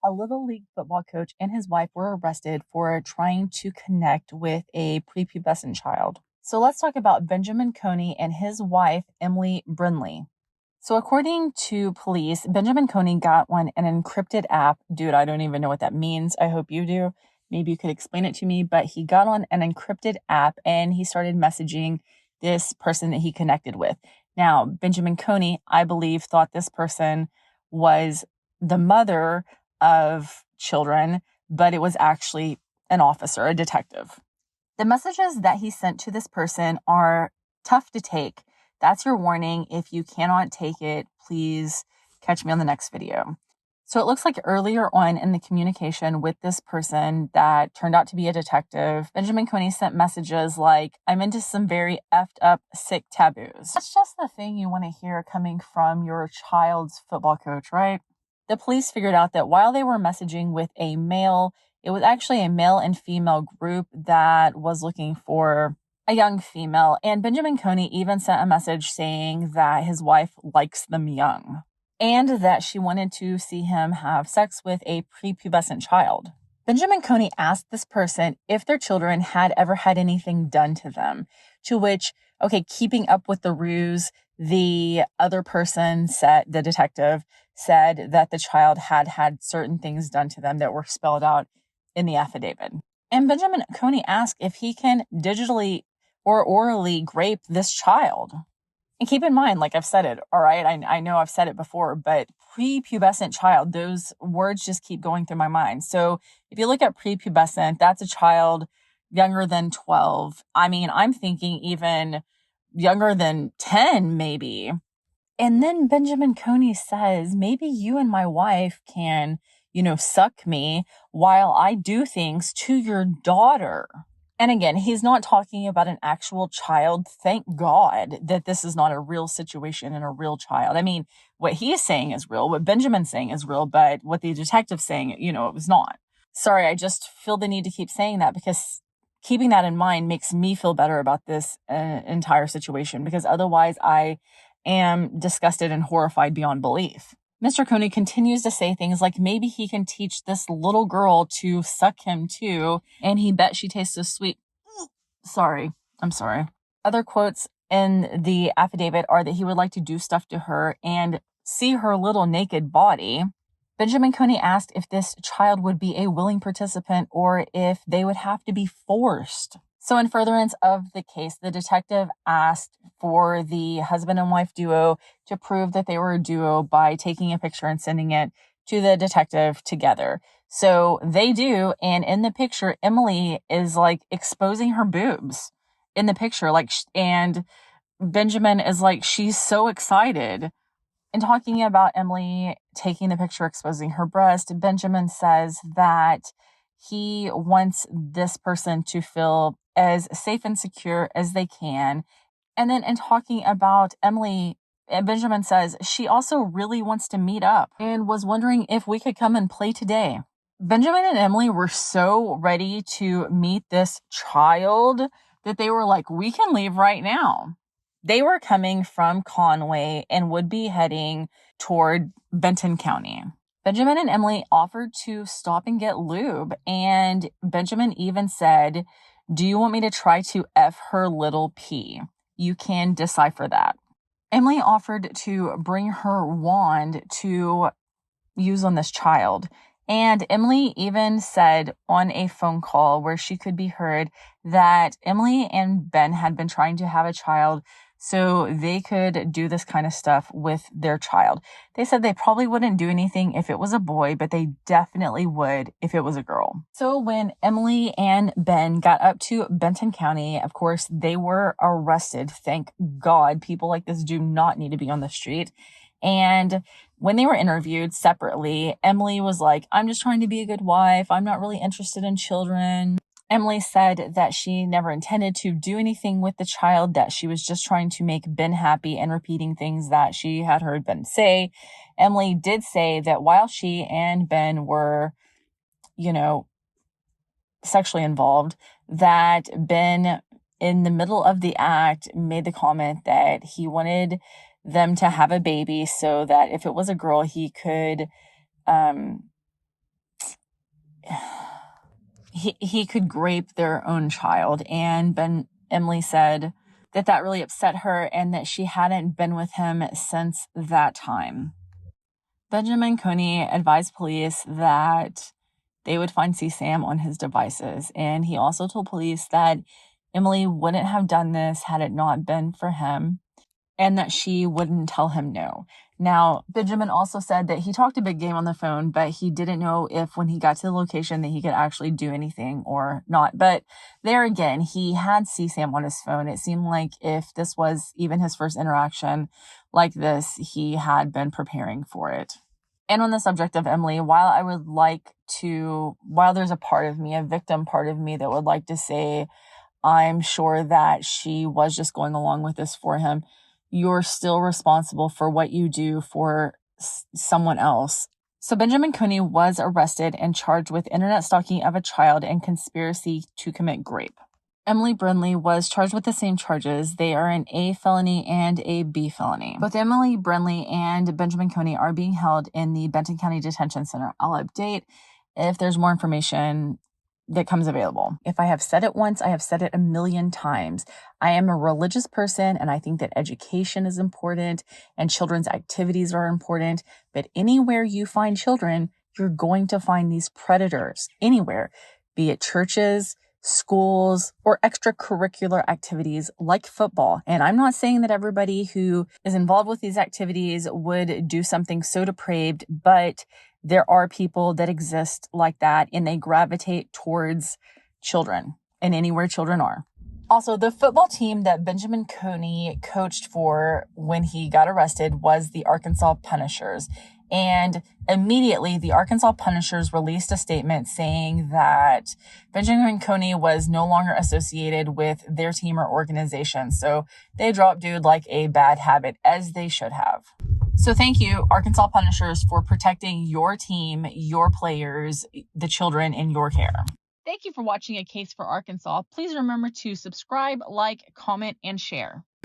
a Little League football coach and his wife were arrested for trying to connect with a prepubescent child. So let's talk about Benjamin Coney and his wife, Emily Brindley. So according to police, Benjamin Coney got on an encrypted app. Dude, I don't even know what that means. I hope you do. Maybe you could explain it to me. But he got on an encrypted app and he started messaging this person that he connected with. Now, Benjamin Coney, I believe, thought this person was the mother of children, but it was actually an officer, a detective. The messages that he sent to this person are tough to take. That's your warning. If you cannot take it, please catch me on the next video. So it looks like earlier on in the communication with this person that turned out to be a detective, Benjamin Coney sent messages like, I'm into some very effed up, sick taboos. That's just the thing you want to hear coming from your child's football coach, right? The police figured out that while they were messaging with a male, it was actually a male and female group that was looking for a young female. And Benjamin Coney even sent a message saying that his wife likes them young and that she wanted to see him have sex with a prepubescent child. Benjamin Coney asked this person if their children had ever had anything done to them, to which, keeping up with the ruse, the other person said, the detective said that the child had had certain things done to them that were spelled out in the affidavit. And Benjamin Coney asked if he can digitally or orally grape this child. And keep in mind, like I've said it, all right, I know I've said it before, but prepubescent child, those words just keep going through my mind. So if you look at prepubescent, that's a child younger than 12. I mean, I'm thinking even younger than 10, maybe. And then Benjamin Coney says, maybe you and my wife can, suck me while I do things to your daughter. And again, he's not talking about an actual child. Thank God that this is not a real situation and a real child. I mean, what he's saying is real, what Benjamin's saying is real, but what the detective's saying, it was not. Sorry, I just feel the need to keep saying that because keeping that in mind makes me feel better about this entire situation, because otherwise I am disgusted and horrified beyond belief. Mr. Coney continues to say things like maybe he can teach this little girl to suck him too, and he bet she tastes so sweet. I'm sorry. Other quotes in the affidavit are that he would like to do stuff to her and see her little naked body. Benjamin Coney asked if this child would be a willing participant or if they would have to be forced. So in furtherance of the case, the detective asked for the husband and wife duo to prove that they were a duo by taking a picture and sending it to the detective together. So they do. And in the picture, Emily is like exposing her boobs in the picture. And Benjamin is like, she's so excited. And talking about Emily taking the picture, exposing her breast, Benjamin says that he wants this person to feel as safe and secure as they can. And then in talking about Emily, Benjamin says she also really wants to meet up and was wondering if we could come and play today. Benjamin and Emily were so ready to meet this child that they were like, we can leave right now. They were coming from Conway and would be heading toward Benton County. Benjamin and Emily offered to stop and get lube, and Benjamin even said, do you want me to try to F her little P? You can decipher that. Emily offered to bring her wand to use on this child. And Emily even said on a phone call where she could be heard that Emily and Ben had been trying to have a child so they could do this kind of stuff with their child. They said they probably wouldn't do anything if it was a boy, but they definitely would if it was a girl. So when Emily and Ben got up to Benton County, of course, they were arrested. Thank God. People like this do not need to be on the street. And when they were interviewed separately, Emily was like, I'm just trying to be a good wife. I'm not really interested in children. Emily said that she never intended to do anything with the child, that she was just trying to make Ben happy and repeating things that she had heard Ben say. Emily did say that while she and Ben were, sexually involved, that Ben, in the middle of the act, made the comment that he wanted them to have a baby so that if it was a girl, he could he could grape their own child. And Emily said that really upset her and that she hadn't been with him since that time. Benjamin Coney advised police that they would find CSAM on his devices. And he also told police that Emily wouldn't have done this had it not been for him, and that she wouldn't tell him no. Now, Benjamin also said that he talked a big game on the phone, but he didn't know if when he got to the location that he could actually do anything or not. But there again, he had CSAM on his phone. It seemed like if this was even his first interaction like this, he had been preparing for it. And on the subject of Emily, while there's a part of me, a victim part of me that would like to say, I'm sure that she was just going along with this for him, you're still responsible for what you do for someone else. So Benjamin Coney was arrested and charged with internet stalking of a child and conspiracy to commit rape. Emily Brindley was charged with the same charges. They are an A felony and a B felony. Both Emily Brindley and Benjamin Coney are being held in the Benton County Detention Center. I'll update if there's more information that comes available. If I have said it once, I have said it a million times. I am a religious person and I think that education is important and children's activities are important. But anywhere you find children, you're going to find these predators. Anywhere, be it churches, schools, or extracurricular activities like football. And I'm not saying that everybody who is involved with these activities would do something so depraved, but there are people that exist like that and they gravitate towards children and anywhere children are. Also, the football team that Benjamin Coney coached for when he got arrested was the Arkansas Punishers. And immediately, the Arkansas Punishers released a statement saying that Benjamin Coney was no longer associated with their team or organization. So they dropped dude like a bad habit, as they should have. So thank you, Arkansas Punishers, for protecting your team, your players, the children in your care. Thank you for watching A Case for Arkansas. Please remember to subscribe, like, comment, and share.